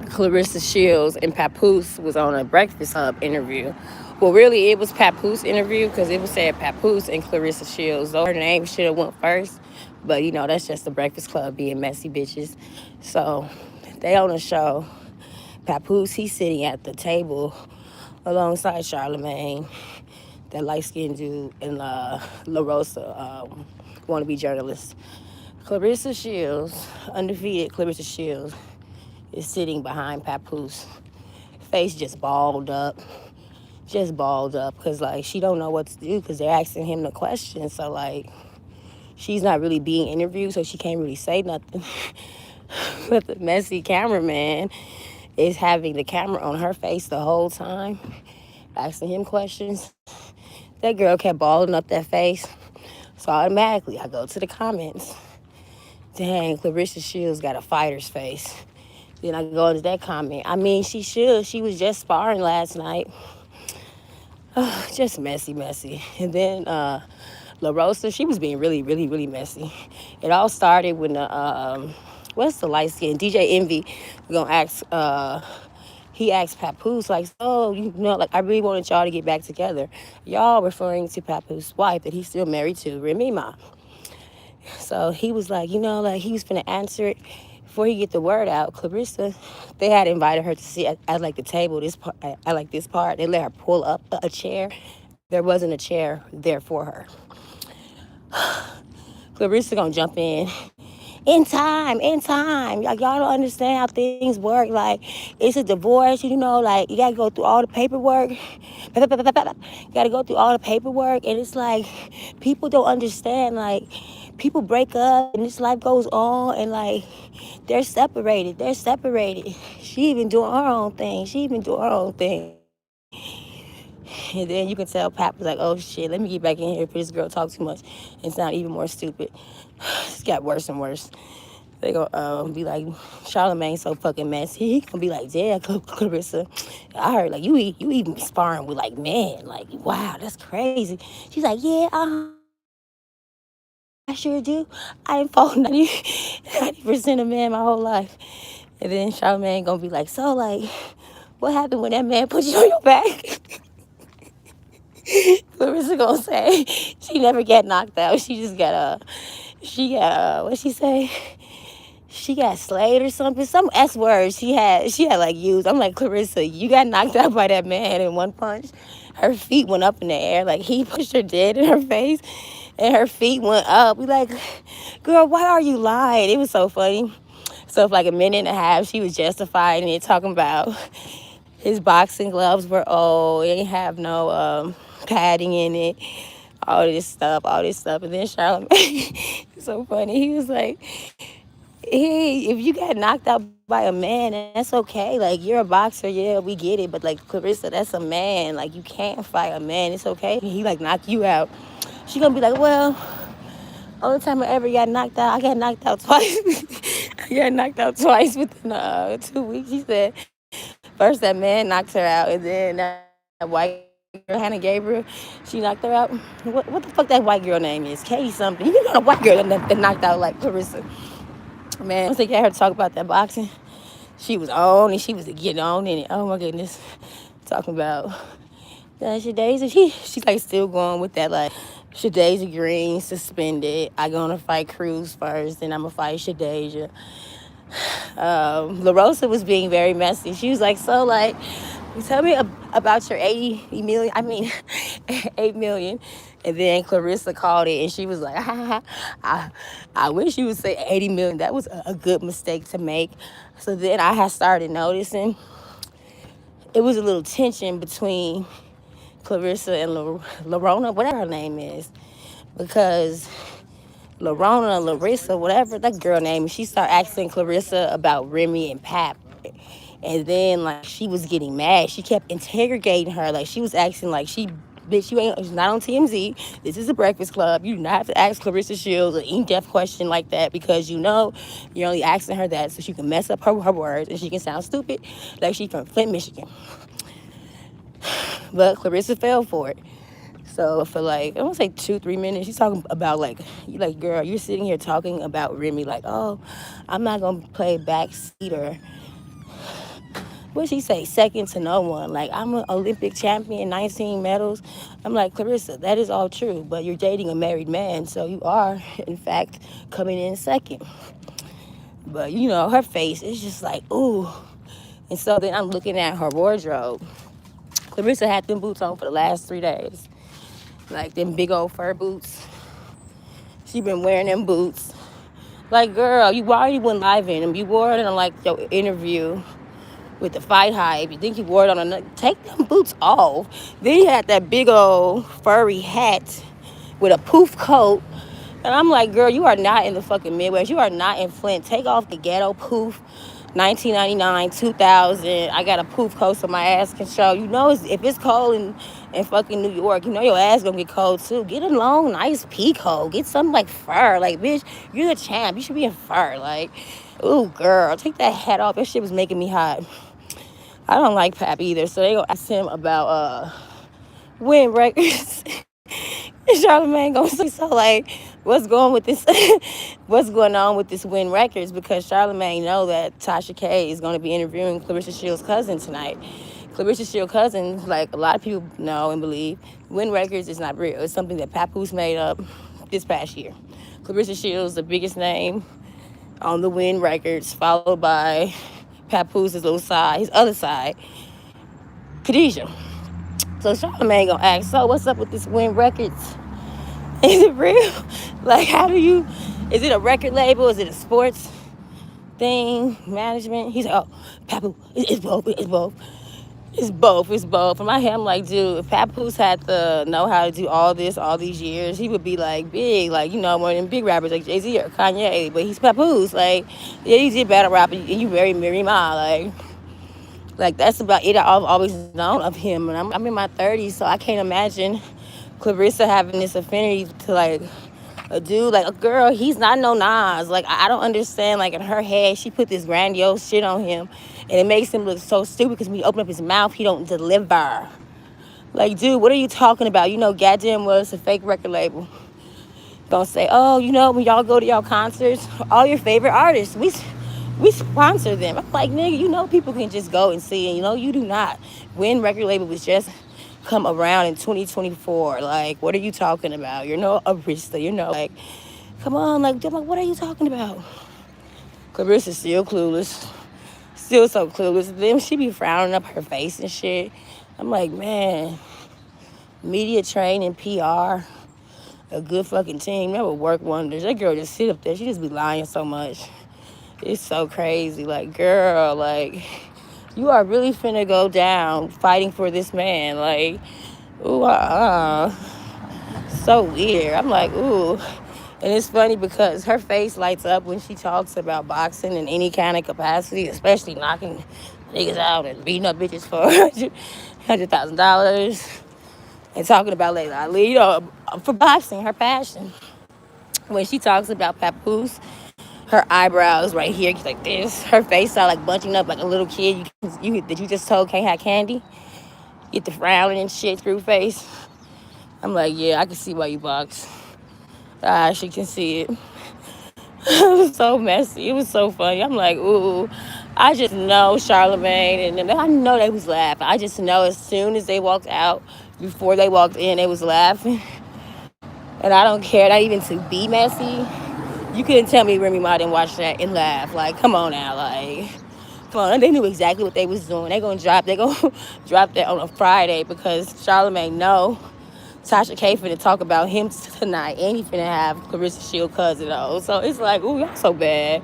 Claressa Shields and Papoose was on a Breakfast Club interview. Well, really, it was Papoose interview because it was said Papoose and Claressa Shields. Though her name should have went first, but that's just the Breakfast Club being messy bitches. So they on the show. Papoose, he's sitting at the table alongside Charlemagne, that light skinned dude, and La Rosa, wannabe journalist. Claressa Shields, undefeated Claressa Shields, is sitting behind Papoose. Face just balled up, because like she don't know what to do because they're asking him the question. So like she's not really being interviewed, so she can't really say nothing. But the messy cameraman is having the camera on her face the whole time, asking him questions. That girl kept balling up that face. So automatically I go to the comments. Dang, Claressa Shields got a fighter's face. Then I go into that comment. I mean, she should. She was just sparring last night. Just messy. And then La Rosa, she was being really, really, really messy. It all started when what's the light skin? DJ Envy gonna ask he asked Papoose, like, so, like, I really wanted y'all to get back together. Y'all referring to Papoose' wife that he's still married to, Remy Ma. So he was like, like he was finna answer it before he get the word out. Claressa, they had invited her to sit at like the table, this part, at like this part. They let her pull up a chair. There wasn't a chair there for her. Claressa gonna jump in time. Like, y'all don't understand how things work. Like, it's a divorce, like, you gotta go through all the paperwork. You gotta go through all the paperwork. And it's like, people don't understand. Like, people break up and this life goes on, and like, they're separated. She even doing her own thing. And then you can tell Pap was like, oh shit, let me get back in here before this girl talk too much and sound even more stupid. It's got worse and worse. They gonna be like, Charlemagne's so fucking messy. He gonna be like, yeah, Claressa, I heard like you even sparring with like men. Like, wow, that's crazy. She's like, yeah, I sure do. I done fought 90% of men my whole life. And then Charlemagne gonna be like, so like, what happened when that man put you on your back? Claressa gonna say she never got knocked out. She just got what she say? She got slayed or something. Some S word she had like used. I'm like, Claressa, you got knocked out by that man in one punch. Her feet went up in the air. Like, he pushed her dead in her face and her feet went up. We like, girl, why are you lying? It was so funny. So for like a minute and a half, she was justifying it, talking about his boxing gloves were old. They didn't have no padding in it. All this stuff. And then Charlemagne, so funny. He was like, hey, if you got knocked out by a man, that's okay. Like, you're a boxer, yeah, we get it. But like, Claressa, that's a man. Like, you can't fight a man. It's okay. He like knock you out. She gonna be like, well, only time I ever got knocked out, I got knocked out twice. I got knocked out twice within 2 weeks. She said, first that man knocked her out, and then that white girl, Hannah Gabriel, she knocked her out. What the fuck that white girl name is? Katie something. You know, a white girl that knocked out like Claressa. Man, once they got her to talk about that boxing, she was on and she was getting on in it. Oh my goodness. Talking about Shadasia. She's like still going with that, like, Shadasia Green suspended. I gonna fight Cruz first, then I'm gonna fight Shadasia. La Rosa was being very messy. She was like, so like, tell me about your 80 million. I mean, 8 million. And then Claressa called it and she was like, I wish you would say 80 million. That was a good mistake to make. So then I had started noticing it was a little tension between Claressa and Larona, whatever her name is. Because Larona, Larissa, whatever that girl name is, she started asking Claressa about Remy and Pap. And then, like, she was getting mad. She kept interrogating her. Like, she was acting like bitch, you ain't, it's not on TMZ. This is a Breakfast Club. You do not have to ask Claressa Shields an in-depth question like that, because you're only asking her that so she can mess up her words and she can sound stupid like she's from Flint, Michigan. But Claressa fell for it. So for like, I want to say 2-3 minutes, she's talking about like, girl, you're sitting here talking about Remy like, oh, I'm not going to play backseater what she say, second to no one. Like, I'm an Olympic champion, 19 medals. I'm like, Claressa, that is all true, but you're dating a married man, so you are, in fact, coming in second. But, you know, her face is just like, ooh. And so then I'm looking at her wardrobe. Claressa had them boots on for the last 3 days. Like, them big old fur boots. She been wearing them boots. Like, girl, you already went live in them. You wore it on, like, your interview with the fight hype. You think you wore it on another. Take them boots off. Then he had that big old furry hat with a poof coat. And I'm like, girl, you are not in the fucking Midwest. You are not in Flint. Take off the ghetto poof. 1999, 2000. I got a poof coat so my ass can show. You know, if it's cold in fucking New York, you know your ass gonna get cold too. Get a long, nice pea coat. Get something like fur. Like, bitch, you're the champ. You should be in fur. Like, ooh, girl, take that hat off. That shit was making me hot. I don't like Pap either, so they gonna ask him about win records. Charlamagne gonna say, so like, what's going with this? What's going on with this win records? Because Charlamagne know that Tasha K is gonna be interviewing Claressa Shields' cousin tonight. Claressa Shields' cousin, like a lot of people know and believe, win records is not real. It's something that Papoose made up this past year. Claressa Shields, the biggest name on the win records, followed by Papoose, his little side, his other side, Khadijah. So Charlamagne gonna ask, so what's up with this win records? Is it real? Like, how do you, is it a record label? Is it a sports thing, management? He's like, oh, Papoose, it's both, it's both. It's both, it's both. In my head, I'm like, dude, if Papoose had to know how to do all this all these years, he would be like big, like, you know, one of them big rappers like Jay-Z or Kanye, but he's Papoose. Like, yeah, you did battle rap and you married Mary Ma. Like that's about it. I've always known of him, and I'm in my 30s, so I can't imagine Claressa having this affinity to like a dude, like a girl. He's not no Nas. Like I don't understand. Like in her head, she put this grandiose shit on him, and it makes him look so stupid because when he open up his mouth, he don't deliver. Like, dude, what are you talking about? You know, goddamn well it's a fake record label. Gonna say, oh, you know, when y'all go to y'all concerts, all your favorite artists, we sponsor them. I'm like, nigga, you know people can just go and see, and you know you do not. When record label was just come around in 2024, like, what are you talking about? You're no Arista, you're no, like, come on, like, what are you talking about? Claressa's still clueless. Still so clueless. Then she be frowning up her face and shit. I'm like, man, media training, PR, a good fucking team, that would work wonders. That girl just sit up there. She just be lying so much. It's so crazy. Like, girl, like, you are really finna go down fighting for this man. Like, ooh, so weird. I'm like, ooh. And it's funny because her face lights up when she talks about boxing in any kind of capacity, especially knocking niggas out and beating up bitches for $100,000 and talking about Layla Ali, you know, for boxing, her passion. When she talks about Papoose, her eyebrows right here like this. Her face started like bunching up like a little kid you that you just told can't have candy. Get the frowning and shit through face. I'm like, yeah, I can see why you box. She can see it. It was so messy. It was so funny. I'm like, ooh. I just know Charlamagne and I know they was laughing. I just know as soon as they walked out, before they walked in, they was laughing. And I don't care, not even to be messy. You couldn't tell me Remy Ma didn't watch that and laugh. Like, come on now, like, come on. They knew exactly what they was doing. They gonna drop that on a Friday because Charlamagne know Tasha K finna talk about him tonight, and he finna have Claressa Shields' cousin though. So it's like, ooh, y'all so bad.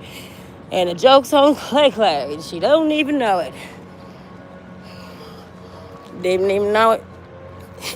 And the joke's on Clay, and she don't even know it. Didn't even know it.